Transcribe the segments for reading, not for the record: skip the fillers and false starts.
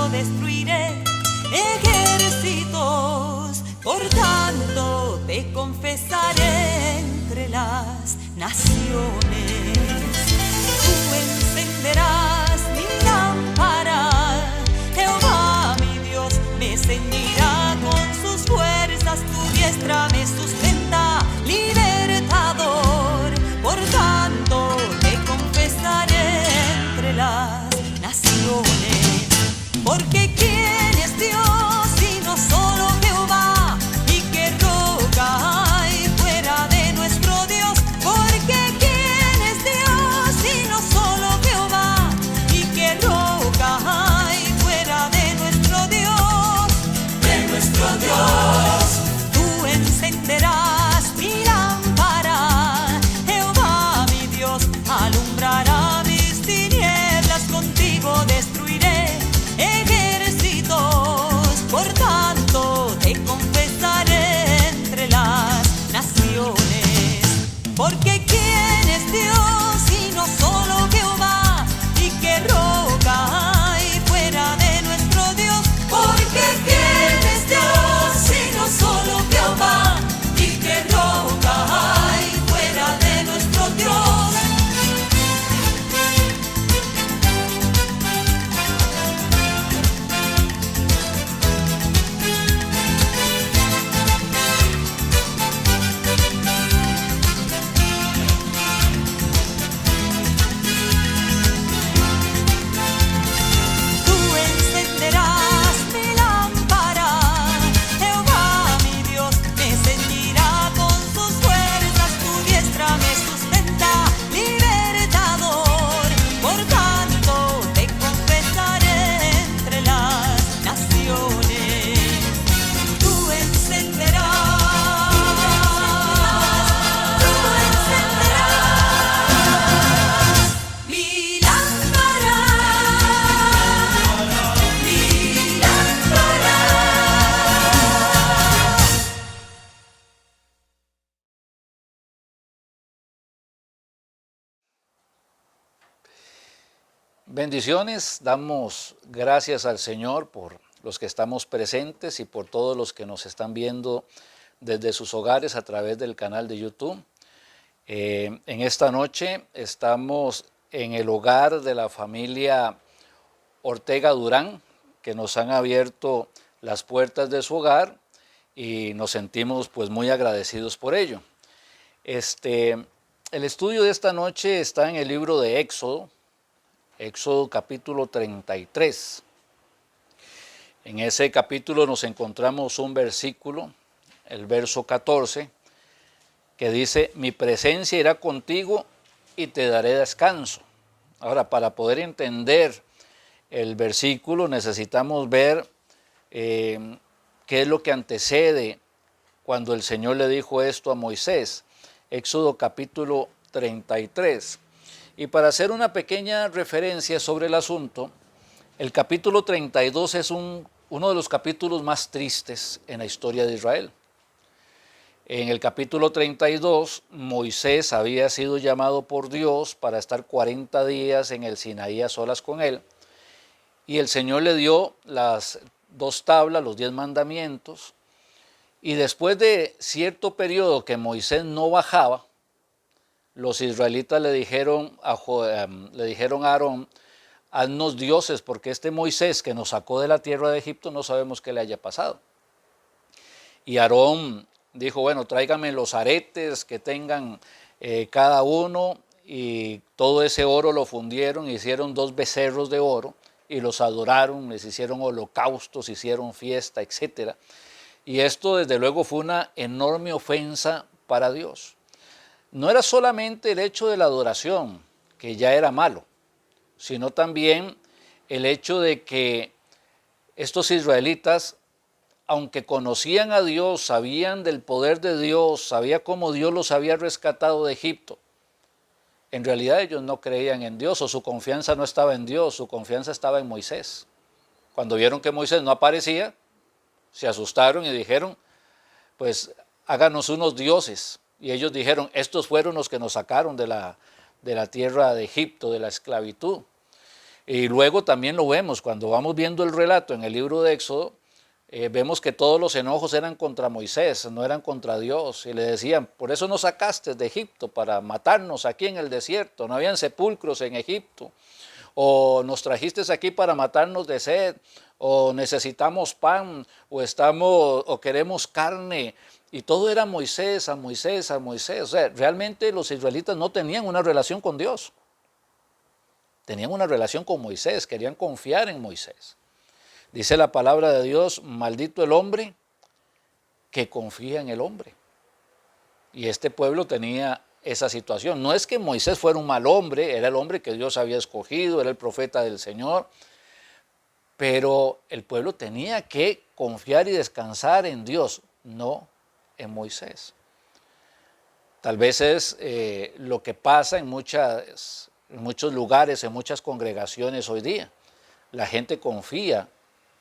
contigo destruiré ejércitos. Por tanto te confesaré entre las naciones. Tú encenderás mi lámpara, Jehová mi Dios me ceñirá con sus fuerzas, tu diestra me sustenta, libertador. Por tanto te confesaré entre las naciones. Porque ¿quién es Dios sino solo Jehová? ¿Y qué roca hay fuera de nuestro Dios? Porque ¿quién es Dios sino solo Jehová? ¿Y qué roca hay fuera de nuestro Dios? De nuestro Dios. Tú encenderás mi lámpara, Jehová mi Dios alumbrará mis tinieblas, contigo destruiré ejércitos. Por tanto te confesaré entre las naciones. Porque ¿quién es Dios sino solo Jehová? ¿Y qué roca hay fuera de nuestro Dios? Porque ¿quién es Dios sino solo Jehová? ¿Y qué roca hay fuera de nuestro Dios? Tú encenderás mi lámpara, Jehová mi Dios me ceñirá con sus fuerzas, tu diestra me sustenta, libertador. Por tanto te confesaré entre las naciones. Tú encenderás mi lámpara, mi lámpara. Bendiciones, damos gracias al Señor por los que estamos presentes y por todos los que nos están viendo desde sus hogares a través del canal de YouTube. En esta noche estamos en el hogar de la familia Ortega Durán, que nos han abierto las puertas de su hogar y nos sentimos pues muy agradecidos por ello. El estudio de esta noche está en el libro de Éxodo capítulo 33. En ese capítulo nos encontramos un versículo, el verso 14, que dice: mi presencia irá contigo y te daré descanso. Ahora, para poder entender el versículo necesitamos ver qué es lo que antecede cuando el Señor le dijo esto a Moisés. Éxodo capítulo 33. Y para hacer una pequeña referencia sobre el asunto, el capítulo 32 es uno de los capítulos más tristes en la historia de Israel. En el capítulo 32, Moisés había sido llamado por Dios para estar 40 días en el Sinaí a solas con él, y el Señor le dio las 2 tablas, los 10 mandamientos, y después de cierto periodo que Moisés no bajaba, los israelitas le dijeron a Aarón: haznos dioses, porque este Moisés que nos sacó de la tierra de Egipto no sabemos qué le haya pasado. Y Aarón dijo: bueno, tráigame los aretes que tengan cada uno, y todo ese oro lo fundieron, hicieron 2 becerros de oro y los adoraron, les hicieron holocaustos, hicieron fiesta, etc. Y esto desde luego fue una enorme ofensa para Dios. No era solamente el hecho de la adoración, que ya era malo, sino también el hecho de que estos israelitas, aunque conocían a Dios, sabían del poder de Dios, sabían cómo Dios los había rescatado de Egipto, en realidad ellos no creían en Dios, o su confianza no estaba en Dios, su confianza estaba en Moisés. Cuando vieron que Moisés no aparecía, se asustaron y dijeron: pues háganos unos dioses. Y ellos dijeron: estos fueron los que nos sacaron de la tierra de Egipto, de la esclavitud. Y luego también lo vemos, cuando vamos viendo el relato en el libro de Éxodo, vemos que todos los enojos eran contra Moisés, no eran contra Dios. Y le decían, por eso nos sacaste de Egipto, para matarnos aquí en el desierto. No habían sepulcros en Egipto. O nos trajiste aquí para matarnos de sed. O necesitamos pan, o queremos carne. Y todo era Moisés, a Moisés, a Moisés. O sea, realmente los israelitas no tenían una relación con Dios. Tenían una relación con Moisés, querían confiar en Moisés. Dice la palabra de Dios, maldito el hombre que confía en el hombre. Y este pueblo tenía esa situación. No es que Moisés fuera un mal hombre, era el hombre que Dios había escogido, era el profeta del Señor, pero el pueblo tenía que confiar y descansar en Dios, no en Moisés. Tal vez es lo que pasa en muchos lugares, en muchas congregaciones hoy día. La gente confía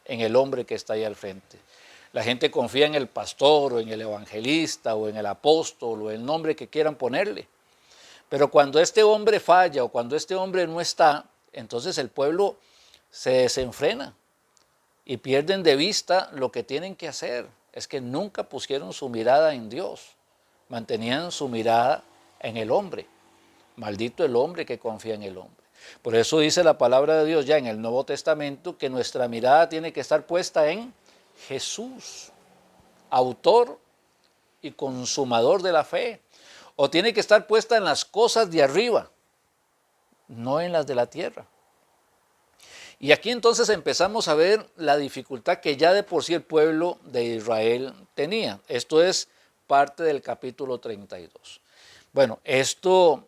en el hombre que está ahí al frente. La gente confía en el pastor o en el evangelista o en el apóstol o el nombre que quieran ponerle. Pero cuando este hombre falla o cuando este hombre no está, entonces el pueblo se desenfrena y pierden de vista lo que tienen que hacer. Es que nunca pusieron su mirada en Dios, mantenían su mirada en el hombre. Maldito el hombre que confía en el hombre. Por eso dice la palabra de Dios ya en el Nuevo Testamento que nuestra mirada tiene que estar puesta en Jesús, autor y consumador de la fe. O tiene que estar puesta en las cosas de arriba, no en las de la tierra. Y aquí entonces empezamos a ver la dificultad que ya de por sí el pueblo de Israel tenía. Esto es parte del capítulo 32. Bueno, esto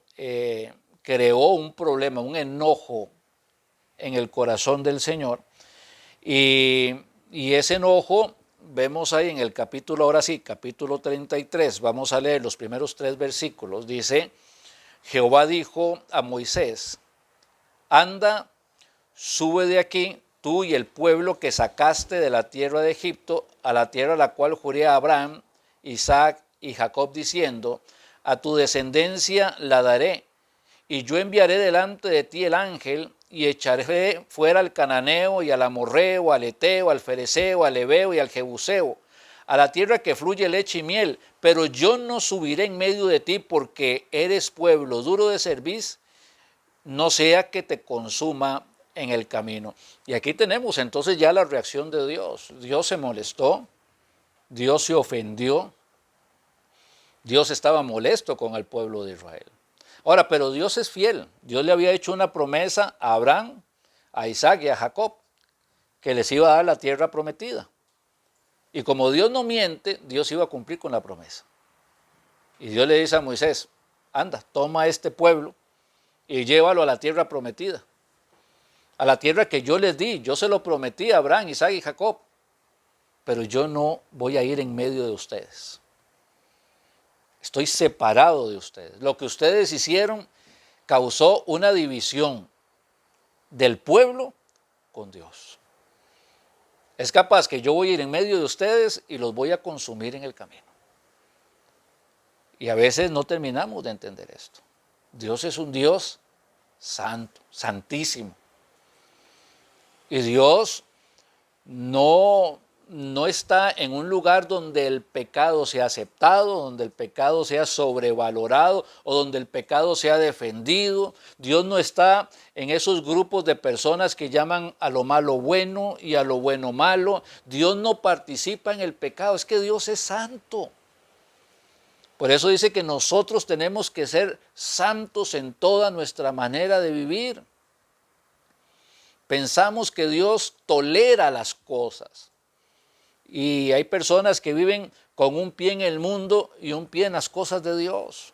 creó un problema, un enojo en el corazón del Señor. Y ese enojo vemos ahí en el capítulo, ahora sí, capítulo 33, vamos a leer los primeros 3 versículos. Dice, Jehová dijo a Moisés, anda, sube de aquí, tú y el pueblo que sacaste de la tierra de Egipto, a la tierra a la cual juré a Abraham, Isaac y Jacob, diciendo, a tu descendencia la daré, y yo enviaré delante de ti el ángel, y echaré fuera al cananeo, y al amorreo, al eteo, al fereceo, al heveo y al jebuseo, a la tierra que fluye leche y miel, pero yo no subiré en medio de ti, porque eres pueblo duro de cerviz, no sea que te consuma en el camino. Y aquí tenemos entonces ya la reacción de Dios. Dios se molestó, Dios se ofendió, Dios estaba molesto con el pueblo de Israel. Ahora, pero Dios es fiel. Dios le había hecho una promesa a Abraham, a Isaac y a Jacob, que les iba a dar la tierra prometida. Y como Dios no miente, Dios iba a cumplir con la promesa. Y Dios le dice a Moisés, anda, toma a este pueblo y llévalo a la tierra prometida. A la tierra que yo les di, yo se lo prometí a Abraham, Isaac y Jacob. Pero yo no voy a ir en medio de ustedes. Estoy separado de ustedes. Lo que ustedes hicieron causó una división del pueblo con Dios. Es capaz que yo voy a ir en medio de ustedes y los voy a consumir en el camino. Y a veces no terminamos de entender esto. Dios es un Dios santo, santísimo. Y Dios no está en un lugar donde el pecado sea aceptado, donde el pecado sea sobrevalorado o donde el pecado sea defendido. Dios no está en esos grupos de personas que llaman a lo malo bueno y a lo bueno malo. Dios no participa en el pecado, es que Dios es santo. Por eso dice que nosotros tenemos que ser santos en toda nuestra manera de vivir. Pensamos que Dios tolera las cosas. Y hay personas que viven con un pie en el mundo y un pie en las cosas de Dios.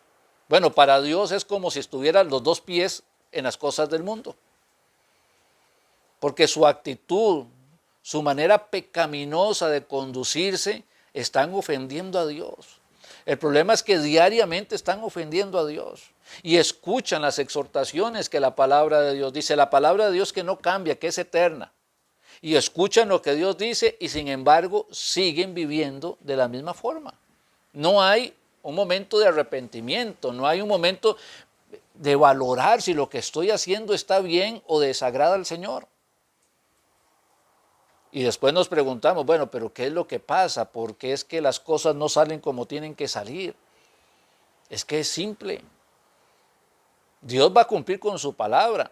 Bueno, para Dios es como si estuvieran los 2 pies en las cosas del mundo. Porque su actitud, su manera pecaminosa de conducirse, están ofendiendo a Dios. El problema es que diariamente están ofendiendo a Dios y escuchan las exhortaciones que la palabra de Dios dice. La palabra de Dios que no cambia, que es eterna. Y escuchan lo que Dios dice y sin embargo siguen viviendo de la misma forma. No hay un momento de arrepentimiento, no hay un momento de valorar si lo que estoy haciendo está bien o desagrada al Señor. Y después nos preguntamos, bueno, pero ¿qué es lo que pasa? ¿Por qué es que las cosas no salen como tienen que salir? Es que es simple. Dios va a cumplir con su palabra.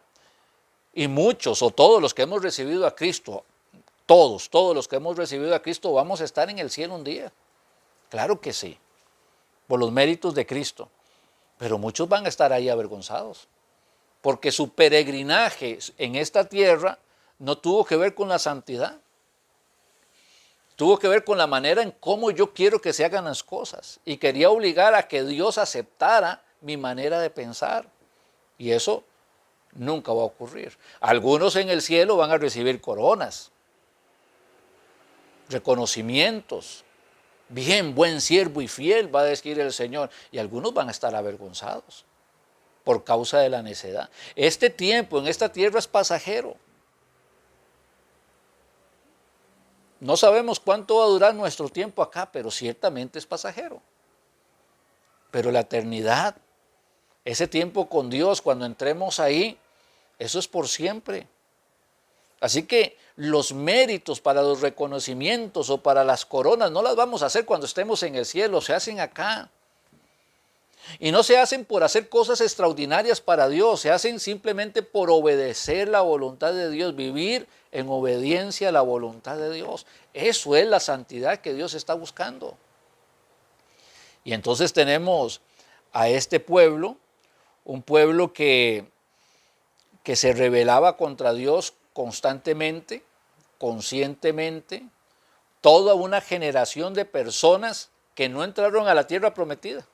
Y muchos o todos los que hemos recibido a Cristo, todos los que hemos recibido a Cristo vamos a estar en el cielo un día. Claro que sí, por los méritos de Cristo. Pero muchos van a estar ahí avergonzados. Porque su peregrinaje en esta tierra no tuvo que ver con la santidad. Tuvo que ver con la manera en cómo yo quiero que se hagan las cosas. Y quería obligar a que Dios aceptara mi manera de pensar. Y eso nunca va a ocurrir. Algunos en el cielo van a recibir coronas, reconocimientos. Bien, buen siervo y fiel, va a decir el Señor. Y algunos van a estar avergonzados por causa de la necedad. Este tiempo en esta tierra es pasajero. No sabemos cuánto va a durar nuestro tiempo acá, pero ciertamente es pasajero. Pero la eternidad, ese tiempo con Dios, cuando entremos ahí, eso es por siempre. Así que los méritos para los reconocimientos o para las coronas no las vamos a hacer cuando estemos en el cielo, se hacen acá. Y no se hacen por hacer cosas extraordinarias para Dios, se hacen simplemente por obedecer la voluntad de Dios, vivir en obediencia a la voluntad de Dios. Eso es la santidad que Dios está buscando. Y entonces tenemos a este pueblo, un pueblo que se rebelaba contra Dios constantemente, conscientemente, toda una generación de personas que no entraron a la tierra prometida.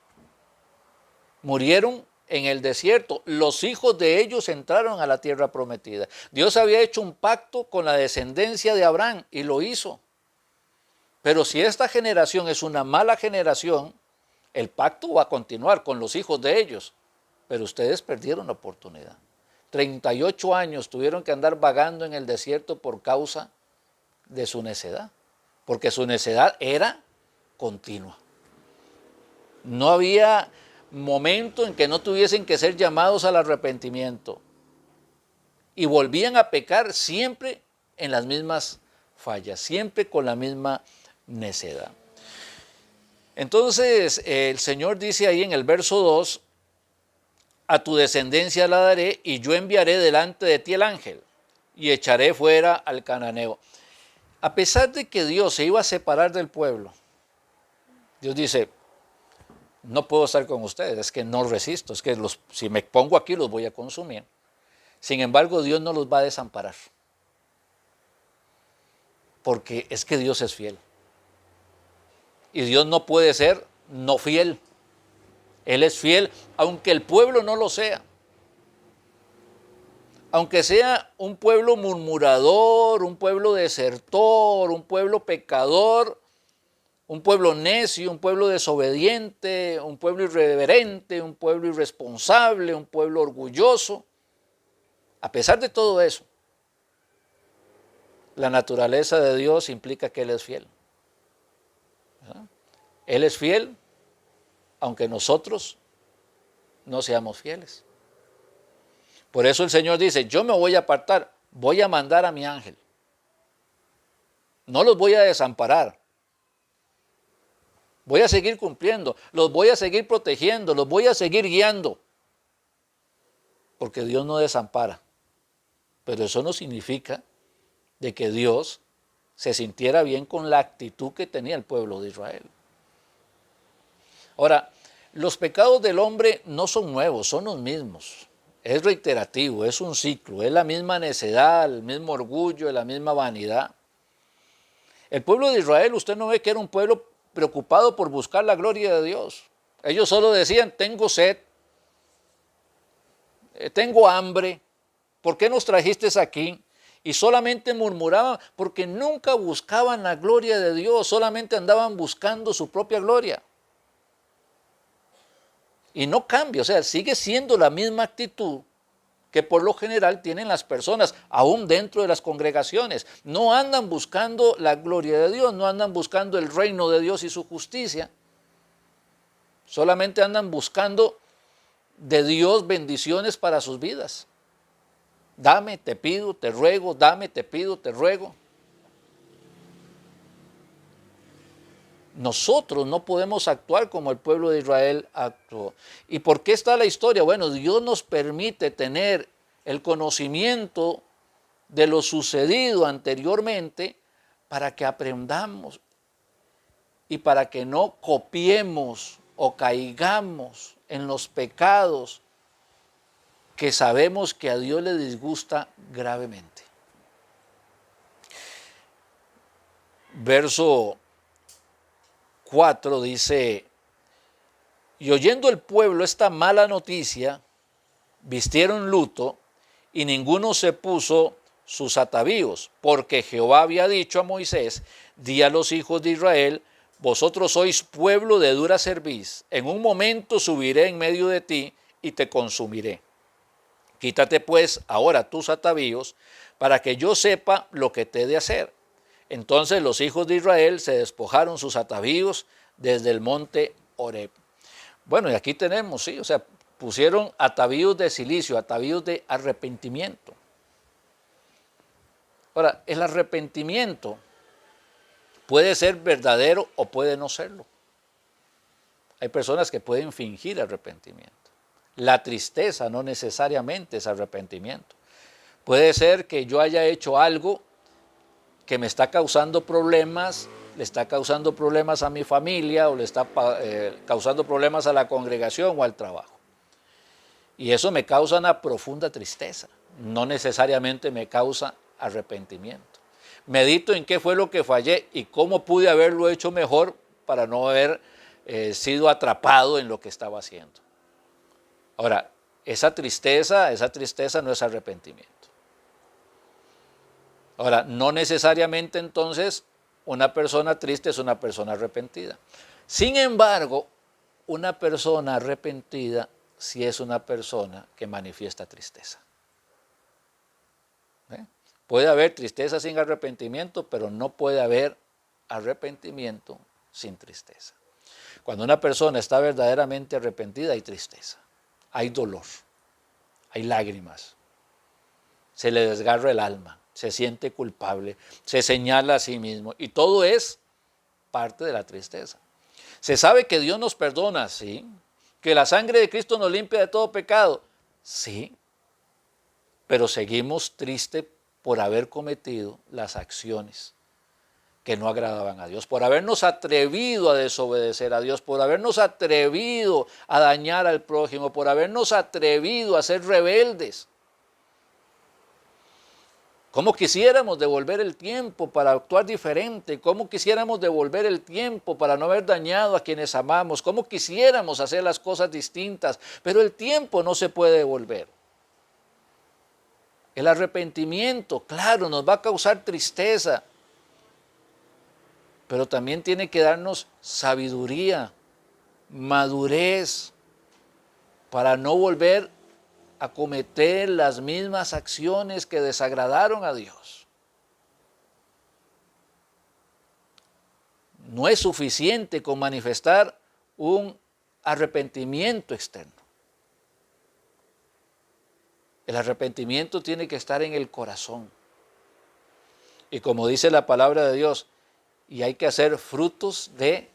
Murieron en el desierto. Los hijos de ellos entraron a la tierra prometida. Dios había hecho un pacto con la descendencia de Abraham y lo hizo. Pero si esta generación es una mala generación, el pacto va a continuar con los hijos de ellos. Pero ustedes perdieron la oportunidad. 38 años tuvieron que andar vagando en el desierto por causa de su necedad. Porque su necedad era continua. No había momento en que no tuviesen que ser llamados al arrepentimiento. Y volvían a pecar siempre en las mismas fallas, siempre con la misma necedad. Entonces el Señor dice ahí en el verso 2, a tu descendencia la daré y yo enviaré delante de ti el ángel y echaré fuera al cananeo. A pesar de que Dios se iba a separar del pueblo, Dios dice, no puedo estar con ustedes, es que no resisto, es que si me pongo aquí los voy a consumir. Sin embargo, Dios no los va a desamparar, porque es que Dios es fiel. Y Dios no puede ser no fiel. Él es fiel, aunque el pueblo no lo sea. Aunque sea un pueblo murmurador, un pueblo desertor, un pueblo pecador, un pueblo necio, un pueblo desobediente, un pueblo irreverente, un pueblo irresponsable, un pueblo orgulloso. A pesar de todo eso, la naturaleza de Dios implica que Él es fiel. ¿Verdad? Él es fiel, aunque nosotros no seamos fieles. Por eso el Señor dice, yo me voy a apartar, voy a mandar a mi ángel. No los voy a desamparar. Voy a seguir cumpliendo, los voy a seguir protegiendo, los voy a seguir guiando. Porque Dios no desampara. Pero eso no significa de que Dios se sintiera bien con la actitud que tenía el pueblo de Israel. Ahora, los pecados del hombre no son nuevos, son los mismos. Es reiterativo, es un ciclo, es la misma necedad, el mismo orgullo, la misma vanidad. El pueblo de Israel, usted no ve que era un pueblo preocupado por buscar la gloria de Dios. Ellos solo decían, tengo sed, tengo hambre, ¿por qué nos trajiste aquí? Y solamente murmuraban porque nunca buscaban la gloria de Dios, solamente andaban buscando su propia gloria. Y no cambia, o sea, sigue siendo la misma actitud que por lo general tienen las personas, aún dentro de las congregaciones. No andan buscando la gloria de Dios, no andan buscando el reino de Dios y su justicia. Solamente andan buscando de Dios bendiciones para sus vidas. Dame, te pido, te ruego, dame, te pido, te ruego. Nosotros no podemos actuar como el pueblo de Israel actuó. ¿Y por qué está la historia? Bueno, Dios nos permite tener el conocimiento de lo sucedido anteriormente para que aprendamos y para que no copiemos o caigamos en los pecados que sabemos que a Dios le disgusta gravemente. Verso 4 dice, y oyendo el pueblo esta mala noticia, vistieron luto y ninguno se puso sus atavíos, porque Jehová había dicho a Moisés, di a los hijos de Israel, vosotros sois pueblo de dura cerviz, en un momento subiré en medio de ti y te consumiré. Quítate pues ahora tus atavíos, para que yo sepa lo que te he de hacer. Entonces los hijos de Israel se despojaron sus atavíos desde el monte Horeb. Bueno, y aquí tenemos, sí, o sea, pusieron atavíos de silicio, atavíos de arrepentimiento. Ahora, el arrepentimiento puede ser verdadero o puede no serlo. Hay personas que pueden fingir arrepentimiento. La tristeza no necesariamente es arrepentimiento. Puede ser que yo haya hecho algo que me está causando problemas, le está causando problemas a mi familia o le está causando problemas a la congregación o al trabajo. Y eso me causa una profunda tristeza, no necesariamente me causa arrepentimiento. Medito en qué fue lo que fallé y cómo pude haberlo hecho mejor para no haber sido atrapado en lo que estaba haciendo. Ahora, esa tristeza no es arrepentimiento. Ahora, no necesariamente entonces una persona triste es una persona arrepentida. Sin embargo, una persona arrepentida sí es una persona que manifiesta tristeza. Puede haber tristeza sin arrepentimiento, pero no puede haber arrepentimiento sin tristeza. Cuando una persona está verdaderamente arrepentida, hay tristeza, hay dolor, hay lágrimas, se le desgarra el alma, se siente culpable, se señala a sí mismo y todo es parte de la tristeza. Se sabe que Dios nos perdona, sí, que la sangre de Cristo nos limpia de todo pecado, sí, pero seguimos tristes por haber cometido las acciones que no agradaban a Dios, por habernos atrevido a desobedecer a Dios, por habernos atrevido a dañar al prójimo, por habernos atrevido a ser rebeldes. ¿Cómo quisiéramos devolver el tiempo para actuar diferente? ¿Cómo quisiéramos devolver el tiempo para no haber dañado a quienes amamos? ¿Cómo quisiéramos hacer las cosas distintas? Pero el tiempo no se puede devolver. El arrepentimiento, claro, nos va a causar tristeza, pero también tiene que darnos sabiduría, madurez, para no volver a cometer las mismas acciones que desagradaron a Dios. No es suficiente con manifestar un arrepentimiento externo. El arrepentimiento tiene que estar en el corazón. Y como dice la palabra de Dios, y hay que hacer frutos de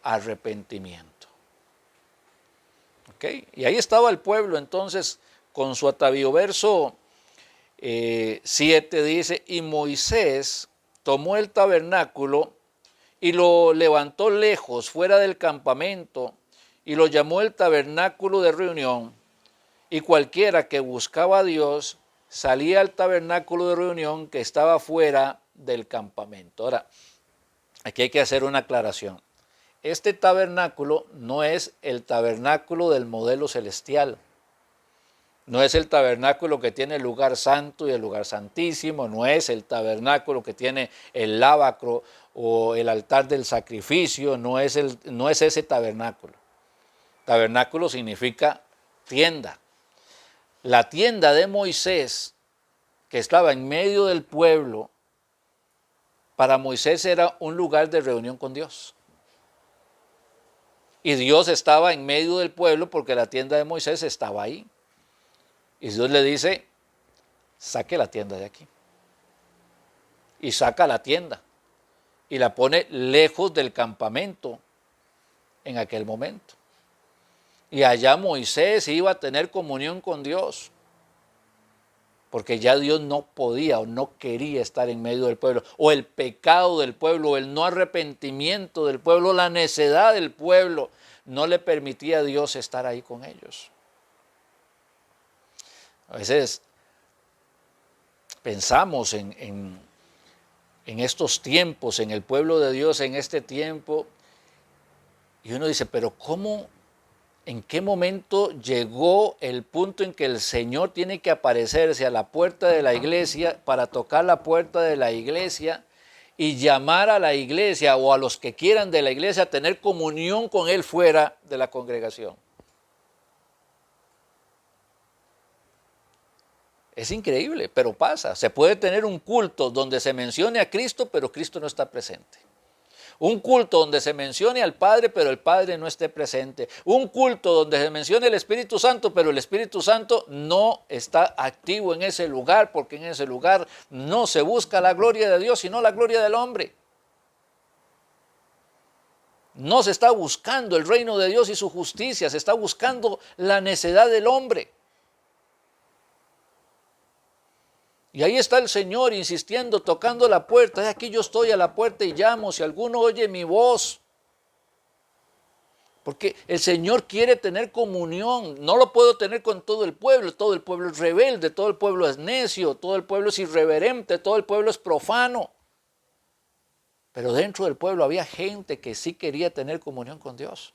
arrepentimiento. ¿Okay? Y ahí estaba el pueblo entonces con su atavío. Verso 7 dice, y Moisés tomó el tabernáculo y lo levantó lejos, fuera del campamento, y lo llamó el tabernáculo de reunión, y cualquiera que buscaba a Dios salía al tabernáculo de reunión que estaba fuera del campamento. Ahora, aquí hay que hacer una aclaración. Este tabernáculo no es el tabernáculo del modelo celestial. No es el tabernáculo que tiene el lugar santo y el lugar santísimo. No es el tabernáculo que tiene el lavacro o el altar del sacrificio. No es ese tabernáculo. Tabernáculo significa tienda. La tienda de Moisés, que estaba en medio del pueblo, para Moisés era un lugar de reunión con Dios. Y Dios estaba en medio del pueblo porque la tienda de Moisés estaba ahí. Y Dios le dice, saque la tienda de aquí. Y saca la tienda y la pone lejos del campamento en aquel momento. Y allá Moisés iba a tener comunión con Dios, porque ya Dios no podía o no quería estar en medio del pueblo, o el pecado del pueblo, o el no arrepentimiento del pueblo, la necedad del pueblo, no le permitía a Dios estar ahí con ellos. A veces pensamos en estos tiempos, en el pueblo de Dios en este tiempo, y uno dice, pero ¿cómo? ¿En qué momento llegó el punto en que el Señor tiene que aparecerse a la puerta de la iglesia para tocar la puerta de la iglesia y llamar a la iglesia o a los que quieran de la iglesia a tener comunión con Él fuera de la congregación? Es increíble, pero pasa. Se puede tener un culto donde se mencione a Cristo, pero Cristo no está presente. Un culto donde se mencione al Padre, pero el Padre no esté presente. Un culto donde se mencione el Espíritu Santo, pero el Espíritu Santo no está activo en ese lugar, porque en ese lugar no se busca la gloria de Dios, sino la gloria del hombre. No se está buscando el reino de Dios y su justicia, se está buscando la necedad del hombre. Y ahí está el Señor insistiendo, tocando la puerta. Aquí yo estoy a la puerta y llamo, si alguno oye mi voz. Porque el Señor quiere tener comunión. No lo puedo tener con todo el pueblo es rebelde, todo el pueblo es necio, todo el pueblo es irreverente, todo el pueblo es profano. Pero dentro del pueblo había gente que sí quería tener comunión con Dios.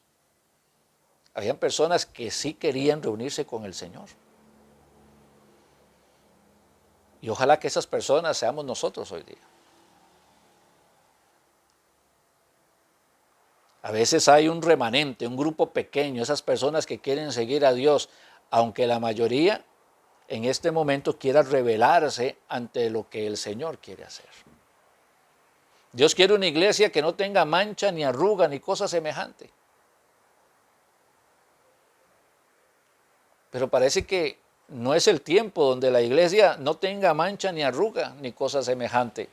Habían personas que sí querían reunirse con el Señor. Y ojalá que esas personas seamos nosotros hoy día. A veces hay un remanente, un grupo pequeño, esas personas que quieren seguir a Dios, aunque la mayoría en este momento quiera rebelarse ante lo que el Señor quiere hacer. Dios quiere una iglesia que no tenga mancha, ni arruga, ni cosa semejante. Pero parece que no es el tiempo donde la iglesia no tenga mancha, ni arruga, ni cosa semejante.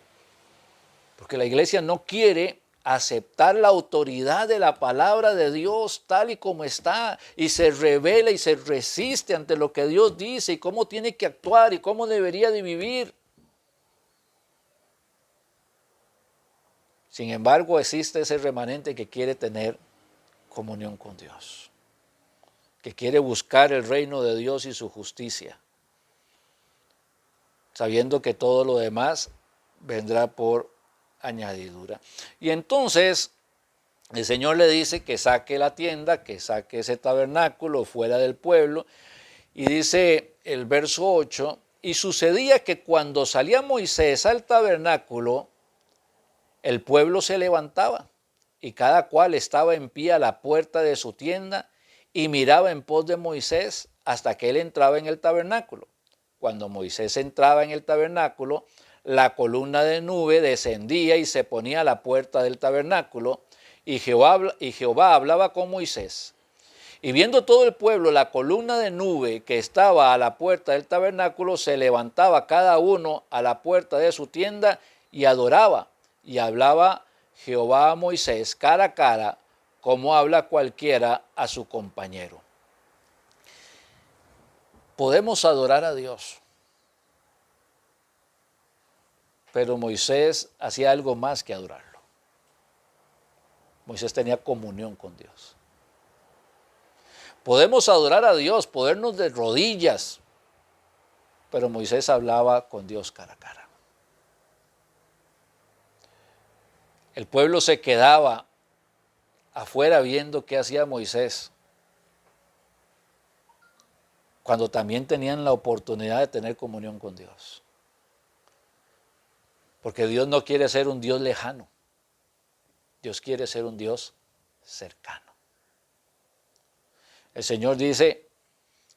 Porque la iglesia no quiere aceptar la autoridad de la palabra de Dios tal y como está, y se revela y se resiste ante lo que Dios dice y cómo tiene que actuar y cómo debería de vivir. Sin embargo, existe ese remanente que quiere tener comunión con Dios, que quiere buscar el reino de Dios y su justicia, sabiendo que todo lo demás vendrá por añadidura. Y entonces el Señor le dice que saque la tienda, que saque ese tabernáculo fuera del pueblo, y dice el verso 8, y sucedía que cuando salía Moisés al tabernáculo, el pueblo se levantaba, y cada cual estaba en pie a la puerta de su tienda, y miraba en pos de Moisés hasta que él entraba en el tabernáculo. Cuando Moisés entraba en el tabernáculo, la columna de nube descendía y se ponía a la puerta del tabernáculo, y Jehová hablaba con Moisés. Y viendo todo el pueblo la columna de nube que estaba a la puerta del tabernáculo, se levantaba cada uno a la puerta de su tienda y adoraba. Y hablaba Jehová a Moisés cara a cara, como habla cualquiera a su compañero. Podemos adorar a Dios, pero Moisés hacía algo más que adorarlo. Moisés tenía comunión con Dios. Podemos adorar a Dios, ponernos de rodillas, pero Moisés hablaba con Dios cara a cara. El pueblo se quedaba afuera viendo qué hacía Moisés, cuando también tenían la oportunidad de tener comunión con Dios. Porque Dios no quiere ser un Dios lejano, Dios quiere ser un Dios cercano. El Señor dice,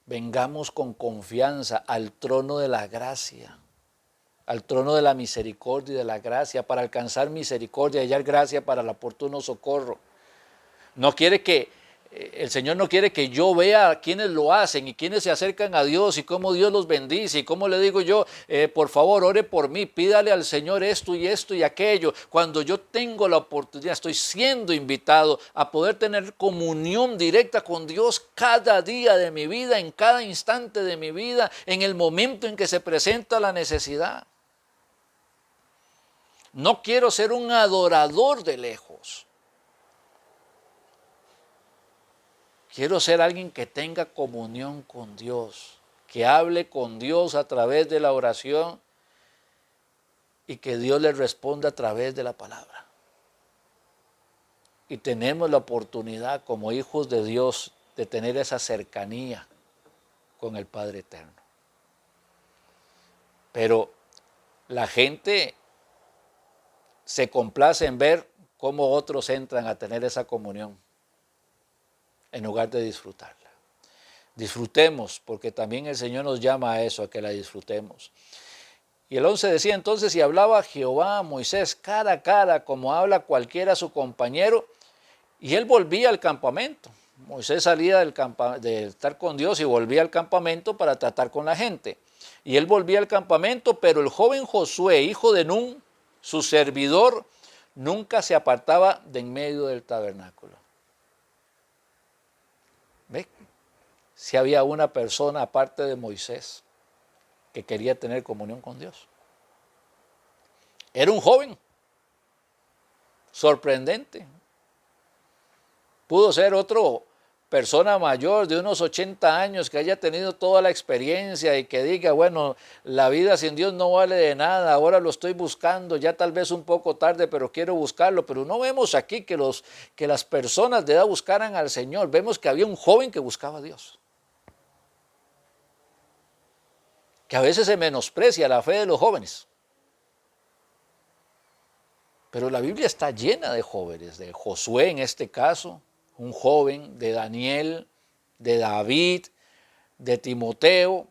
vengamos con confianza al trono de la gracia, al trono de la misericordia y de la gracia, para alcanzar misericordia y hallar gracia para el oportuno socorro. No quiere que El Señor no quiere que yo vea a quienes lo hacen y quienes se acercan a Dios y cómo Dios los bendice y cómo le digo yo, por favor, ore por mí, pídale al Señor esto y aquello. Cuando yo tengo la oportunidad, estoy siendo invitado a poder tener comunión directa con Dios cada día de mi vida, en cada instante de mi vida, en el momento en que se presenta la necesidad. No quiero ser un adorador de lejos. Quiero ser alguien que tenga comunión con Dios, que hable con Dios a través de la oración y que Dios le responda a través de la palabra. Y tenemos la oportunidad como hijos de Dios de tener esa cercanía con el Padre Eterno. Pero la gente se complace en ver cómo otros entran a tener esa comunión, en lugar de disfrutarla. Disfrutemos, porque también el Señor nos llama a eso, a que la disfrutemos. Y el 11 decía entonces, y hablaba Jehová a Moisés cara a cara, como habla cualquiera a su compañero, y él volvía al campamento. Moisés salía de estar con Dios y volvía al campamento para tratar con la gente. Y él volvía al campamento, pero el joven Josué, hijo de Nun, su servidor, nunca se apartaba de en medio del tabernáculo. ¿Ve? Si había una persona aparte de Moisés que quería tener comunión con Dios. Era un joven, sorprendente. Pudo ser otro persona mayor de unos 80 años que haya tenido toda la experiencia y que diga, bueno, la vida sin Dios no vale de nada, ahora lo estoy buscando, ya tal vez un poco tarde, pero quiero buscarlo. Pero no vemos aquí que las personas de edad buscaran al Señor. Vemos que había un joven que buscaba a Dios. Que a veces se menosprecia la fe de los jóvenes. Pero la Biblia está llena de jóvenes, de Josué en este caso, un joven, de Daniel, de David, de Timoteo,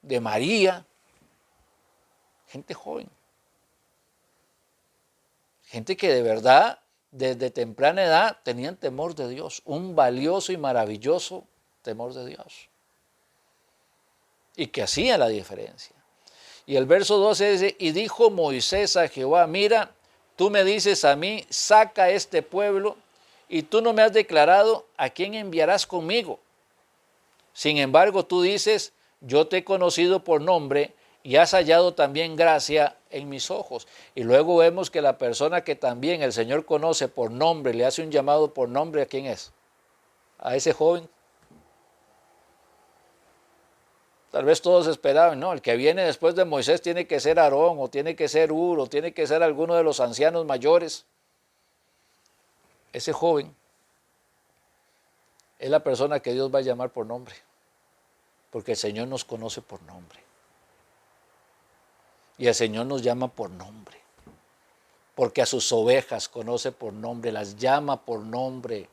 de María, gente joven. Gente que de verdad, desde temprana edad, tenían temor de Dios, un valioso y maravilloso temor de Dios. Y que hacían la diferencia. Y el verso 12 dice, y dijo Moisés a Jehová, mira, tú me dices a mí, saca este pueblo, y tú no me has declarado a quién enviarás conmigo. Sin embargo, tú dices, yo te he conocido por nombre y has hallado también gracia en mis ojos. Y luego vemos que la persona que también el Señor conoce por nombre, le hace un llamado por nombre, ¿a quién es? A ese joven. Tal vez todos esperaban, no, el que viene después de Moisés tiene que ser Aarón, o tiene que ser Hur, o tiene que ser alguno de los ancianos mayores. Ese joven es la persona que Dios va a llamar por nombre, porque el Señor nos conoce por nombre. Y el Señor nos llama por nombre, porque a sus ovejas conoce por nombre, las llama por nombre.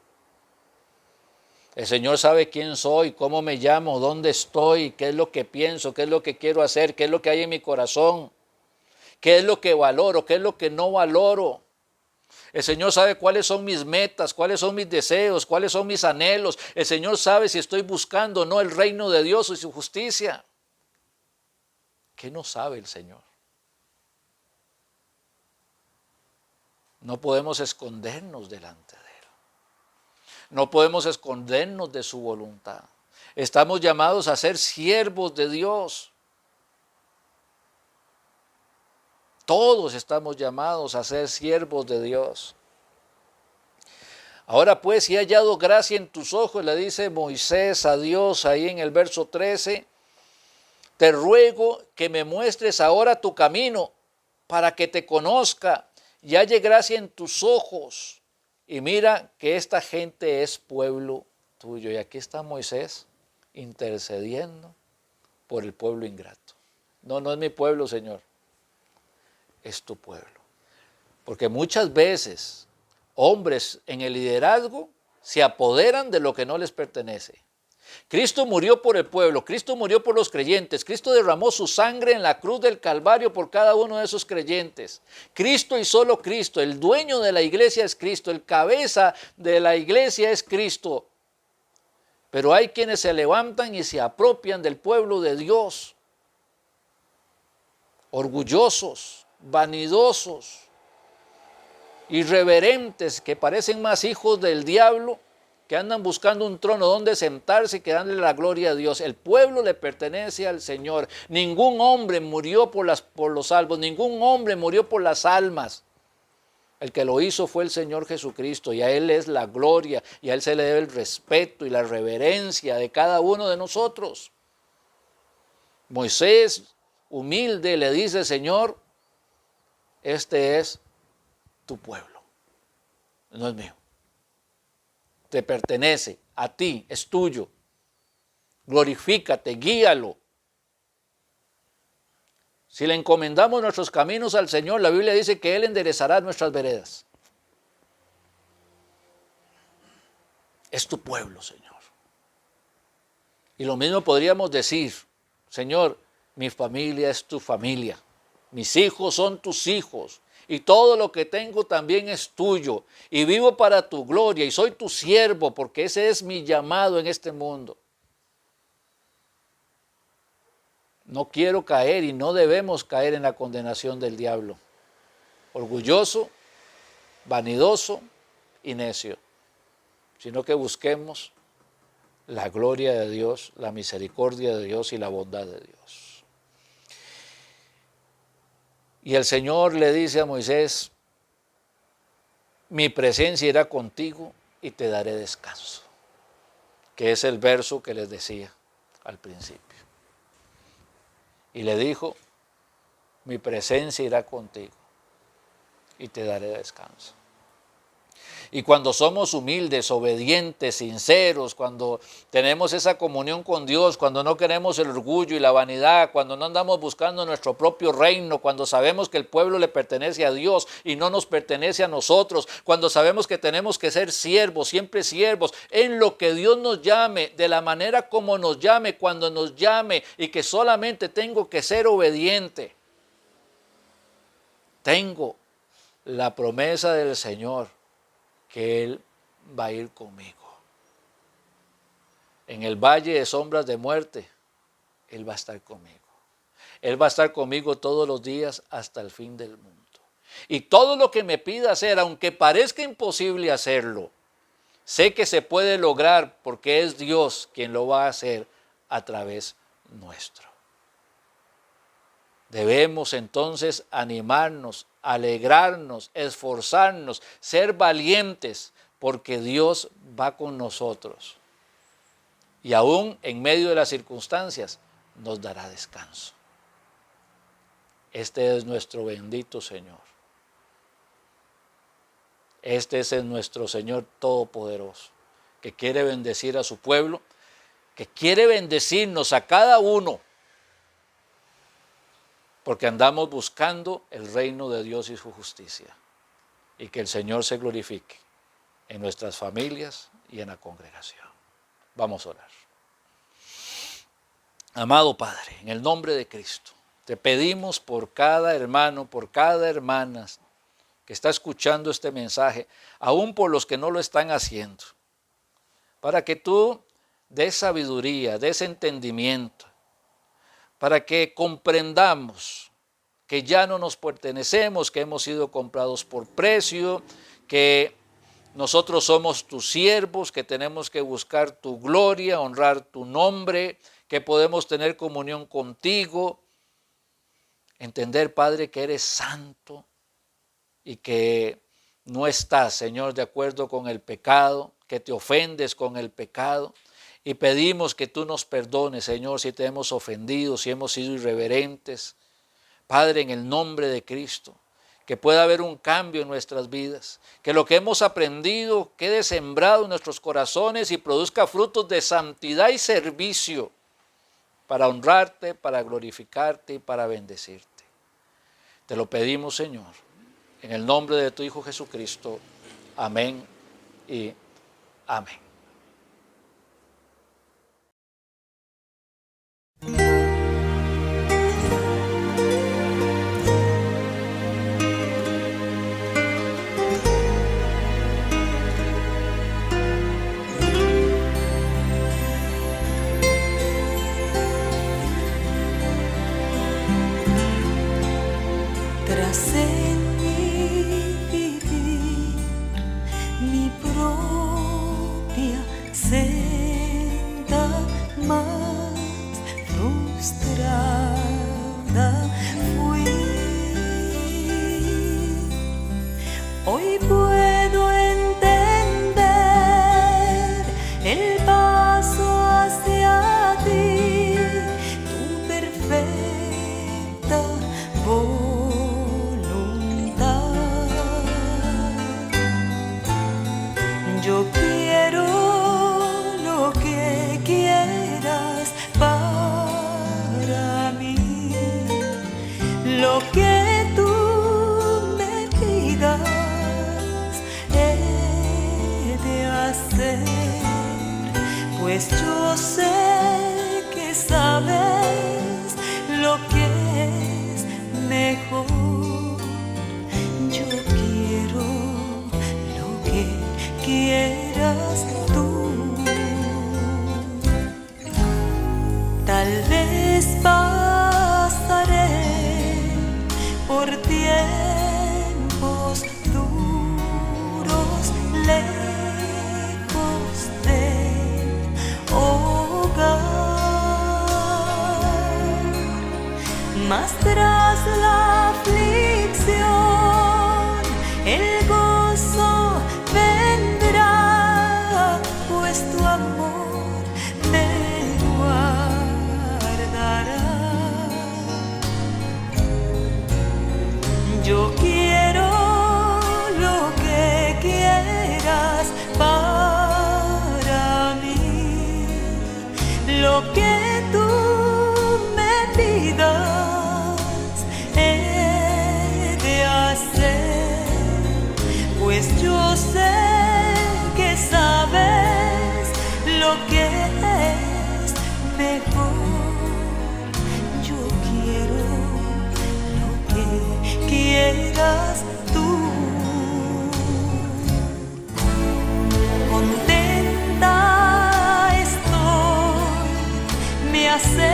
El Señor sabe quién soy, cómo me llamo, dónde estoy, qué es lo que pienso, qué es lo que quiero hacer, qué es lo que hay en mi corazón, qué es lo que valoro, qué es lo que no valoro. El Señor sabe cuáles son mis metas, cuáles son mis deseos, cuáles son mis anhelos. El Señor sabe si estoy buscando o no el reino de Dios y su justicia. ¿Qué no sabe el Señor? No podemos escondernos delante de Él. No podemos escondernos de su voluntad. Estamos llamados a ser siervos de Dios. Todos estamos llamados a ser siervos de Dios. Ahora pues, si he hallado gracia en tus ojos, le dice Moisés a Dios ahí en el verso 13, te ruego que me muestres ahora tu camino para que te conozca y halle gracia en tus ojos. Y mira que esta gente es pueblo tuyo. Y aquí está Moisés intercediendo por el pueblo ingrato. No, no es mi pueblo, Señor. Es tu pueblo. Porque muchas veces hombres en el liderazgo se apoderan de lo que no les pertenece. Cristo murió por el pueblo, Cristo murió por los creyentes, Cristo derramó su sangre en la cruz del Calvario por cada uno de esos creyentes. Cristo y solo Cristo, el dueño de la iglesia es Cristo, el cabeza de la iglesia es Cristo. Pero hay quienes se levantan y se apropian del pueblo de Dios, orgullosos, vanidosos, irreverentes, que parecen más hijos del diablo, que andan buscando un trono donde sentarse y que darle la gloria a Dios. El pueblo le pertenece al Señor. Ningún hombre murió por los salvos, ningún hombre murió por las almas. El que lo hizo fue el Señor Jesucristo, y a Él es la gloria, y a Él se le debe el respeto y la reverencia de cada uno de nosotros. Moisés, humilde, le dice: Señor, este es tu pueblo, no es mío. Te pertenece, a ti, es tuyo. Glorifícate, guíalo. Si le encomendamos nuestros caminos al Señor, la Biblia dice que Él enderezará nuestras veredas. Es tu pueblo, Señor. Y lo mismo podríamos decir: Señor, mi familia es tu familia, mis hijos son tus hijos, y todo lo que tengo también es tuyo, y vivo para tu gloria, y soy tu siervo, porque ese es mi llamado en este mundo. No quiero caer, y no debemos caer en la condenación del diablo, orgulloso, vanidoso y necio, sino que busquemos la gloria de Dios, la misericordia de Dios y la bondad de Dios. Y el Señor le dice a Moisés: mi presencia irá contigo y te daré descanso, que es el verso que les decía al principio. Y le dijo: mi presencia irá contigo y te daré descanso. Y cuando somos humildes, obedientes, sinceros, cuando tenemos esa comunión con Dios, cuando no queremos el orgullo y la vanidad, cuando no andamos buscando nuestro propio reino, cuando sabemos que el pueblo le pertenece a Dios y no nos pertenece a nosotros, cuando sabemos que tenemos que ser siervos, siempre siervos, en lo que Dios nos llame, de la manera como nos llame, cuando nos llame, y que solamente tengo que ser obediente. Tengo la promesa del Señor que Él va a ir conmigo. En el valle de sombras de muerte, Él va a estar conmigo. Él va a estar conmigo todos los días hasta el fin del mundo. Y todo lo que me pida hacer, aunque parezca imposible hacerlo, sé que se puede lograr porque es Dios quien lo va a hacer a través nuestro. Debemos entonces animarnos, alegrarnos, esforzarnos, ser valientes, porque Dios va con nosotros. Y aún en medio de las circunstancias nos dará descanso. Este es nuestro bendito Señor. Este es nuestro Señor Todopoderoso, que quiere bendecir a su pueblo, que quiere bendecirnos a cada uno, porque andamos buscando el reino de Dios y su justicia, y que el Señor se glorifique en nuestras familias y en la congregación. Vamos a orar. Amado Padre, en el nombre de Cristo, te pedimos por cada hermano, por cada hermana que está escuchando este mensaje, aún por los que no lo están haciendo, para que tú des sabiduría, des entendimiento, para que comprendamos que ya no nos pertenecemos, que hemos sido comprados por precio, que nosotros somos tus siervos, que tenemos que buscar tu gloria, honrar tu nombre, que podemos tener comunión contigo, entender, Padre, que eres santo y que no estás, Señor, de acuerdo con el pecado, que te ofendes con el pecado. Y pedimos que tú nos perdones, Señor, si te hemos ofendido, si hemos sido irreverentes. Padre, en el nombre de Cristo, que pueda haber un cambio en nuestras vidas, que lo que hemos aprendido quede sembrado en nuestros corazones y produzca frutos de santidad y servicio para honrarte, para glorificarte y para bendecirte. Te lo pedimos, Señor, en el nombre de tu Hijo Jesucristo. Amén y amén. pues yo sé que sabes lo que es mejor. Yo quiero lo que quieras tú. Tal vez pasaré por tiempos duros, lejos del hogar, mas tras la aflicción el gozo vendrá, pues tu amor me guardará. Yo quiero lo que quieras para mí, lo que tú me pidas he de hacer, pues yo sé que sabes lo que es mejor. Yo quiero lo que quieras tú. Contenta estoy, me hace